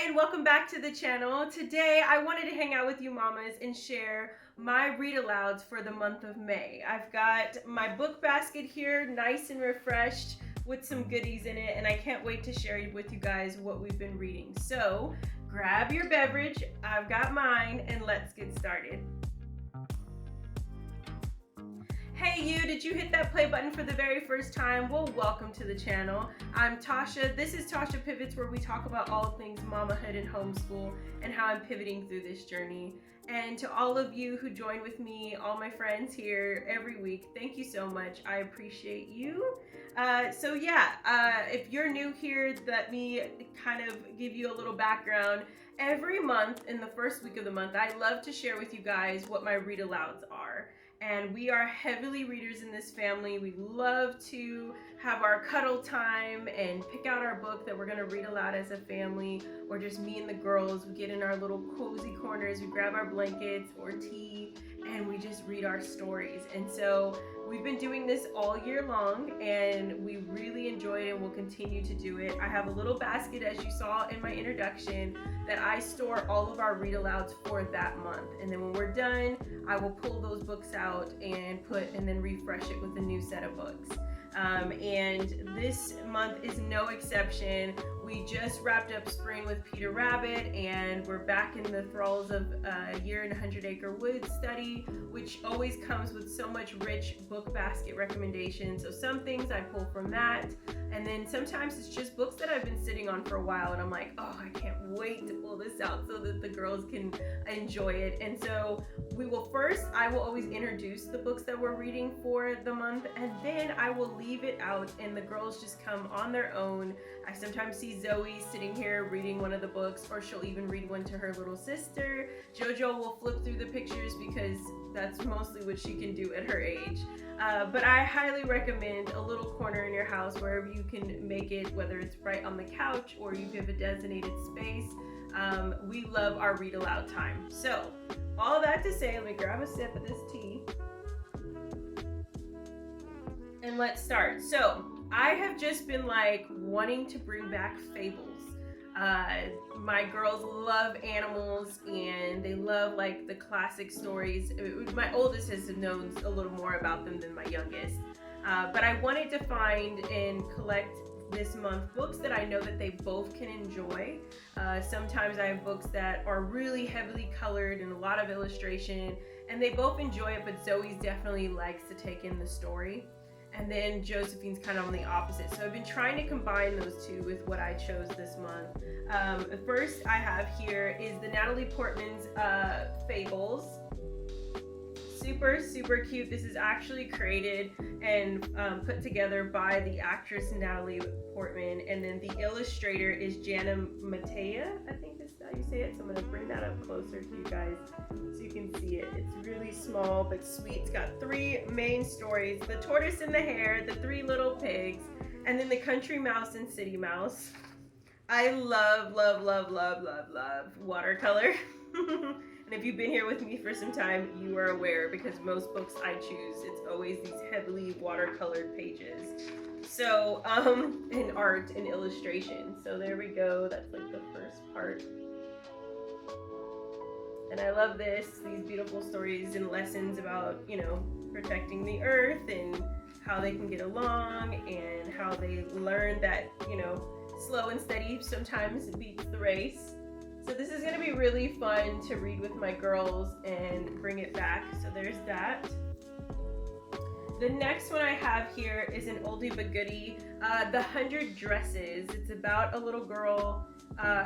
and welcome back to the channel. Today I wanted to hang out with you mamas and share my read alouds for the month of May. I've got my book basket here, nice and refreshed with some goodies in it, and I can't wait to share with you guys what we've been reading. So grab your beverage, I've got mine, and let's get started. Hey you, did you hit that play button for the very first time? Well, welcome to the channel. I'm Tasha. This is Tasha Pivots, where we talk about all things mamahood and homeschool and how I'm pivoting through this journey. And to all of you who join with me, all my friends here every week, thank you so much. I appreciate you. If you're new here, let me kind of give you a little background. Every month in the first week of the month, I love to share with you guys what my read alouds are. And we are heavily readers in this family. We love to have our cuddle time and pick out our book that we're gonna read aloud as a family, or just me and the girls. We get in our little cozy corners, we grab our blankets or tea, and we just read our stories. And so we've been doing this all year long, and we really enjoy it and will continue to do it. I have a little basket, as you saw in my introduction, that I store all of our read alouds for that month. And then when we're done, I will pull those books out and then refresh it with a new set of books. And this month is no exception. We just wrapped up spring with Peter Rabbit, and we're back in the thralls of A Year in 100 Acre Woods study, which always comes with so much rich book basket recommendations. So some things I pull from that, and then sometimes it's just books that I've been sitting on for a while, and I'm like, oh, I can't wait to pull this out so that the girls can enjoy it. And so I will always introduce the books that we're reading for the month, and then I will leave it out and the girls just come on their own. I sometimes see Zoe sitting here reading one of the books, or she'll even read one to her little sister. Jojo will flip through the pictures because that's mostly what she can do at her age. But I highly recommend a little corner in your house wherever you can make it, whether it's right on the couch or you have a designated space. We love our read aloud time. So all that to say, let me grab a sip of this tea and let's start. So I have just been wanting to bring back Fables. My girls love animals and they love the classic stories. My oldest has known a little more about them than my youngest. But I wanted to find and collect this month books that I know that they both can enjoy. Sometimes I have books that are really heavily colored and a lot of illustration, and they both enjoy it, but Zoe definitely likes to take in the story. And then Josephine's kind of on the opposite. So I've been trying to combine those two with what I chose this month. The first I have here is the Natalie Portman's Fables. Super, super cute. This is actually created and put together by the actress Natalie Portman, and then the illustrator is Jana Matea, I think is how you say it. So I'm gonna bring that up closer to you guys so you can see it. It's really small but sweet. It's got three main stories: the tortoise and the hare, the three little pigs, and then the country mouse and city mouse. I love, love, love, love, love, love watercolor. And if you've been here with me for some time, you are aware, because most books I choose, it's always these heavily watercolored pages. So, in art and illustration. So there we go. That's the first part. And I love these beautiful stories and lessons about, protecting the earth and how they can get along and how they learn that, slow and steady sometimes beats the race. So this is going to be really fun to read with my girls and bring it back. So there's that. The next one I have here is an oldie but goodie, The 100 Dresses. It's about a little girl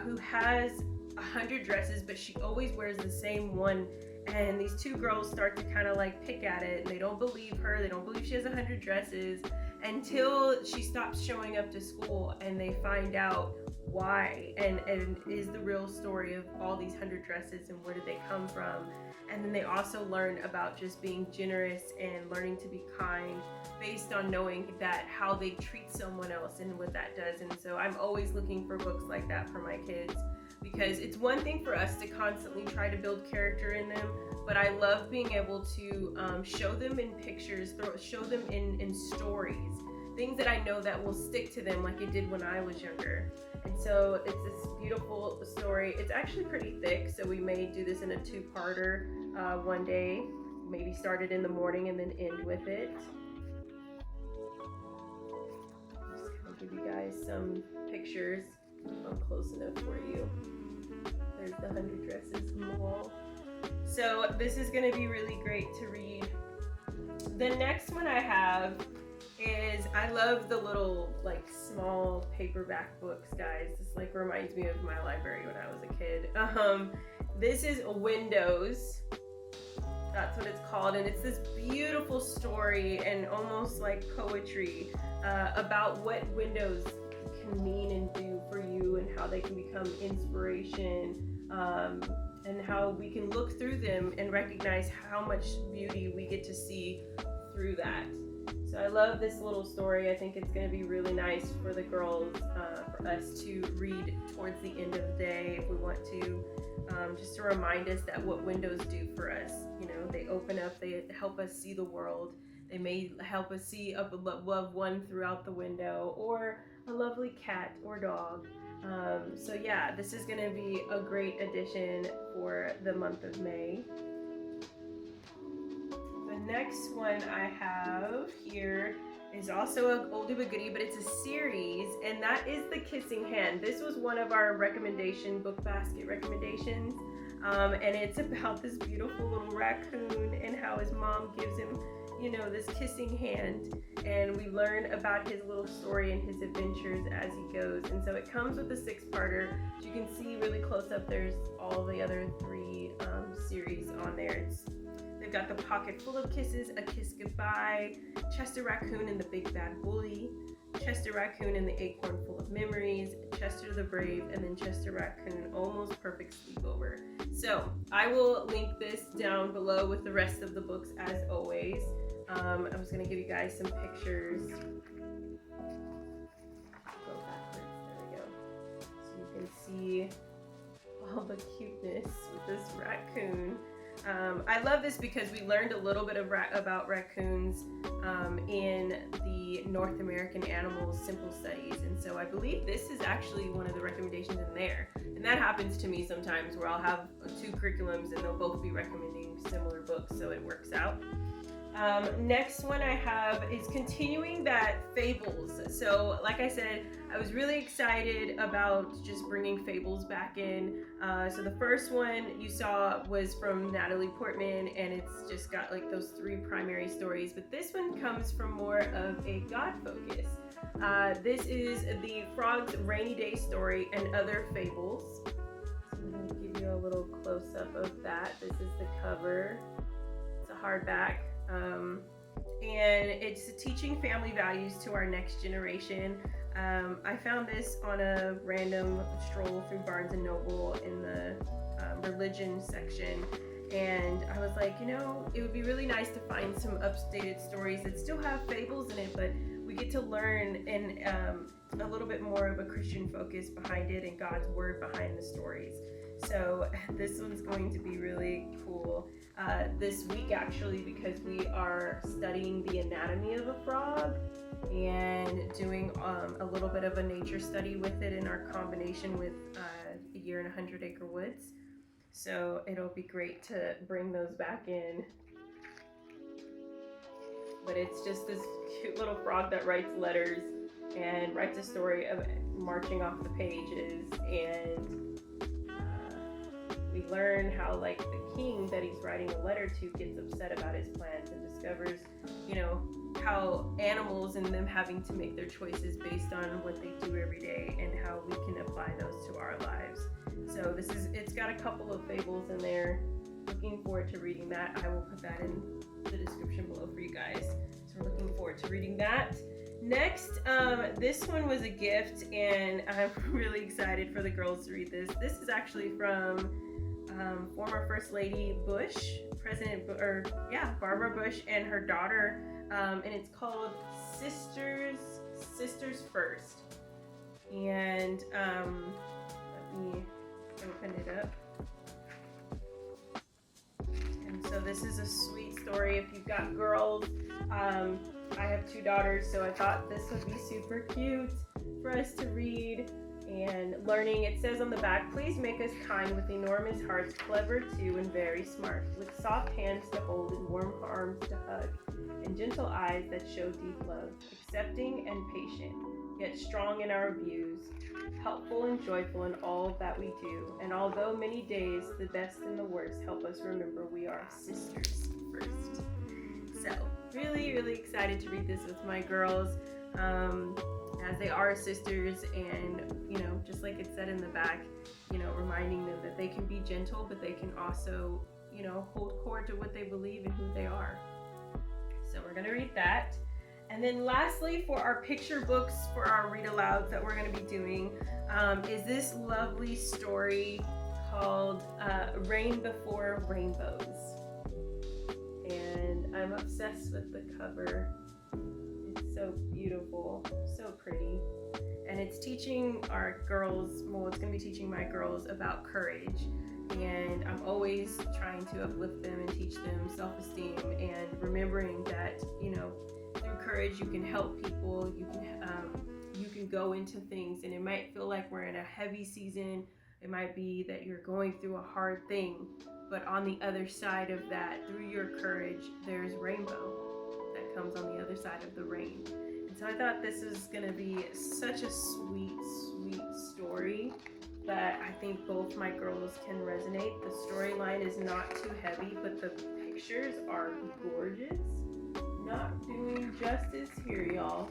who has 100 dresses, but she always wears the same one. And these two girls start to kind of pick at it, and they don't believe her. They don't believe she has 100 dresses until she stops showing up to school, and they find out why and is the real story of all these 100 dresses and where did they come from. And then they also learn about just being generous and learning to be kind based on knowing that how they treat someone else and what that does. And so I'm always looking for books like that for my kids, because it's one thing for us to constantly try to build character in them, but I love being able to show them in pictures, show them in stories, things that I know that will stick to them like it did when I was younger. And so it's this beautiful story. It's actually pretty thick, so we may do this in a two-parter one day. Maybe start it in the morning and then end with it. Just gonna give you guys some pictures. I'm close enough for you. There's the 100 dresses on the wall. So this is gonna be really great to read. The next one I have is, I love the little like small paperback books, guys. This like reminds me of my library when I was a kid. This is Windows. That's what it's called, and it's this beautiful story and almost like poetry about what windows can mean and do for you, and how they can become inspiration, and how we can look through them and recognize how much beauty we get to see through that. So I love this little story. I think it's going to be really nice for the girls, for us to read towards the end of the day if we want to, just to remind us that what windows do for us. You know, they open up, they help us see the world. They may help us see a loved one throughout the window, or a lovely cat or dog. So yeah, this is going to be a great addition for the month of May. The next one I have here is also an oldie but goodie, but it's a series, and that is The Kissing Hand. This was one of our book basket recommendations, and it's about this beautiful little raccoon and how his mom gives him, you know, this kissing hand, and we learn about his little story and his adventures as he goes. And so it comes with a 6-parter. As you can see really close up, there's all the other 3 series on there. They've got The Pocket Full of Kisses, A Kiss Goodbye, Chester Raccoon and the Big Bad Bully, Chester Raccoon and the Acorn Full of Memories, Chester the Brave, and then Chester Raccoon Almost Perfect Sleepover. So I will link this down below with the rest of the books as always. I'm just going to give you guys some pictures. Go backwards, there we go. So you can see all the cuteness with this raccoon. I love this because we learned a little bit about raccoons in the North American Animals Simple Studies, and so I believe this is actually one of the recommendations in there. And that happens to me sometimes, where I'll have 2 curriculums and they'll both be recommending similar books, so it works out. Next one I have is continuing that Fables. So like I said, I was really excited about just bringing Fables back in. So the first one you saw was from Natalie Portman, and it's just got like those 3 primary stories, but this one comes from more of a God focus. This is the Frog's Rainy Day Story and Other Fables. So I'm going to give you a little close-up of that. This is the cover. It's a hardback. And it's teaching family values to our next generation. I found this on a random stroll through Barnes & Noble in the religion section, and I was like, you know, it would be really nice to find some updated stories that still have fables in it, but we get to learn and a little bit more of a Christian focus behind it and God's word behind the stories. So this one's going to be really cool this week, actually, because we are studying the anatomy of a frog and doing a little bit of a nature study with it in our combination with A Year in 100 Acre Woods. So it'll be great to bring those back in. But it's just this cute little frog that writes letters and writes a story of marching off the pages, and we learn how, like, the king that he's writing a letter to gets upset about his plans and discovers, you know, how animals and them having to make their choices based on what they do every day, and how we can apply those to our lives. So it's got a couple of fables in there. Looking forward to reading that. I will put that in the description below for you guys. So we're looking forward to reading that. Next, this one was a gift, and I'm really excited for the girls to read this. This is actually from former First Lady Bush, Barbara Bush and her daughter, and it's called Sisters First. And let me open it up. And so this is a sweet story. If you've got girls, I have 2 daughters, so I thought this would be super cute for us to read. And learning, it says on the back, please make us kind with enormous hearts, clever too and very smart, with soft hands to hold and warm arms to hug, and gentle eyes that show deep love, accepting and patient, yet strong in our views, helpful and joyful in all that we do. And although many days, the best and the worst, help us remember we are sisters first. So, really, really excited to read this with my girls. As they are sisters, and just like it said in the back, reminding them that they can be gentle, but they can also hold court to what they believe and who they are. So we're going to read that. And then lastly, for our picture books for our read alouds that we're going to be doing, is this lovely story called Rain Before Rainbows. And I'm obsessed with the cover. It's so beautiful, so pretty. And it's teaching our girls, it's going to be teaching my girls about courage. And I'm always trying to uplift them and teach them self-esteem, and remembering that, through courage you can help people, you can go into things, and it might feel like we're in a heavy season. It might be that you're going through a hard thing, but on the other side of that, through your courage, there's rainbow that comes on the other side of the rain. And so I thought this is going to be such a sweet, sweet story that I think both my girls can resonate. The storyline is not too heavy, but the pictures are gorgeous. Not doing justice here, y'all.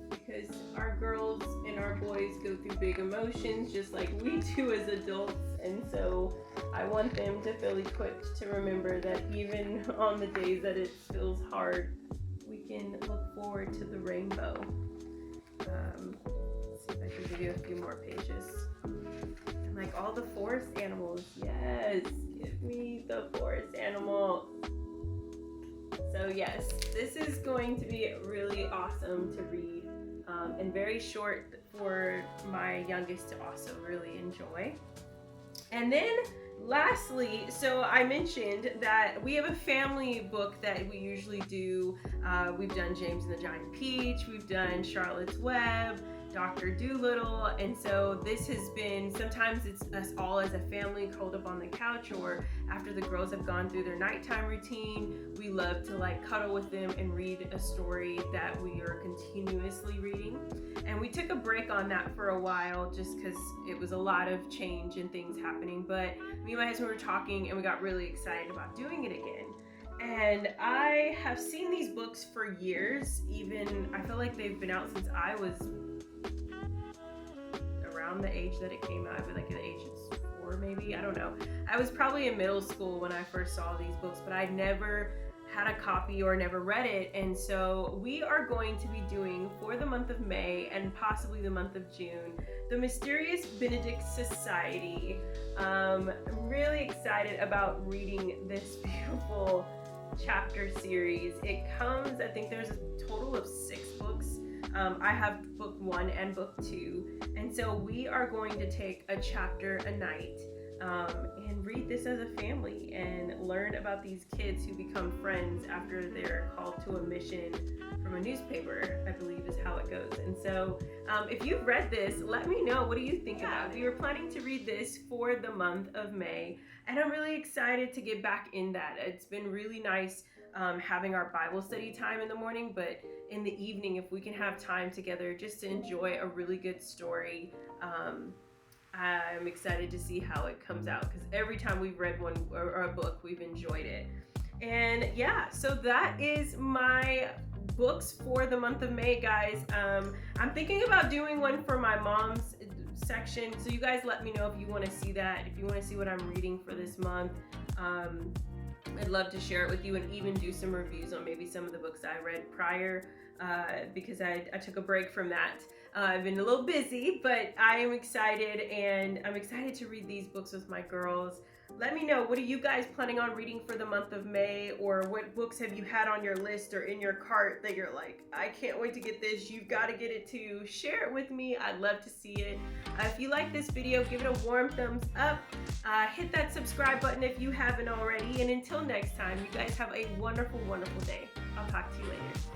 Because our girls and our boys go through big emotions just like we do as adults, and so I want them to feel equipped to remember that even on the days that it feels hard, we can look forward to the rainbow. Let's see if I can give you a few more pages. And like all the forest animals, yes, give me the forest animals. So yes, this is going to be really awesome to read, and very short for my youngest to also really enjoy. And then lastly, so I mentioned that we have a family book that we usually do. We've done James and the Giant Peach, we've done Charlotte's Web, Dr. Dolittle, and so this has been, sometimes it's us all as a family curled up on the couch, or after the girls have gone through their nighttime routine, we love to like cuddle with them and read a story that we are continuously reading. And we took a break on that for a while just because it was a lot of change and things happening, but me and my husband were talking and we got really excited about doing it again. And I have seen these books for years, even I feel like they've been out since I was around the age that it came out. I feel like at the age of 4 maybe, I don't know. I was probably in middle school when I first saw these books, but I'd never had a copy or never read it. And so we are going to be doing, for the month of May and possibly the month of June, The Mysterious Benedict Society. I'm really excited about reading this beautiful chapter series. It comes, I think there's a total of 6 books. I have book 1 and book 2, and so we are going to take a chapter a night and read this as a family and learn about these kids who become friends after they're called to a mission from a newspaper, I believe is how it goes. And so if you've read this, let me know, what do you think about it? We were planning to read this for the month of May, and I'm really excited to get back in that. It's been really nice having our Bible study time in the morning, but in the evening, if we can have time together just to enjoy a really good story, I'm excited to see how it comes out, because every time we've read one or a book, we've enjoyed it. And yeah, so that is my books for the month of May, guys. I'm thinking about doing one for my mom's section, so you guys let me know if you want to see that, if you want to see what I'm reading for this month. I'd love to share it with you and even do some reviews on maybe some of the books I read prior, because I took a break from that. I've been a little busy, but I am excited, and I'm excited to read these books with my girls. Let me know, what are you guys planning on reading for the month of May, or what books have you had on your list or in your cart that you're like, I can't wait to get this, you've got to get it too. Share it with me, I'd love to see it. If you like this video, give it a warm thumbs up. Hit that subscribe button if you haven't already, and until next time, you guys have a wonderful, wonderful day. I'll talk to you later.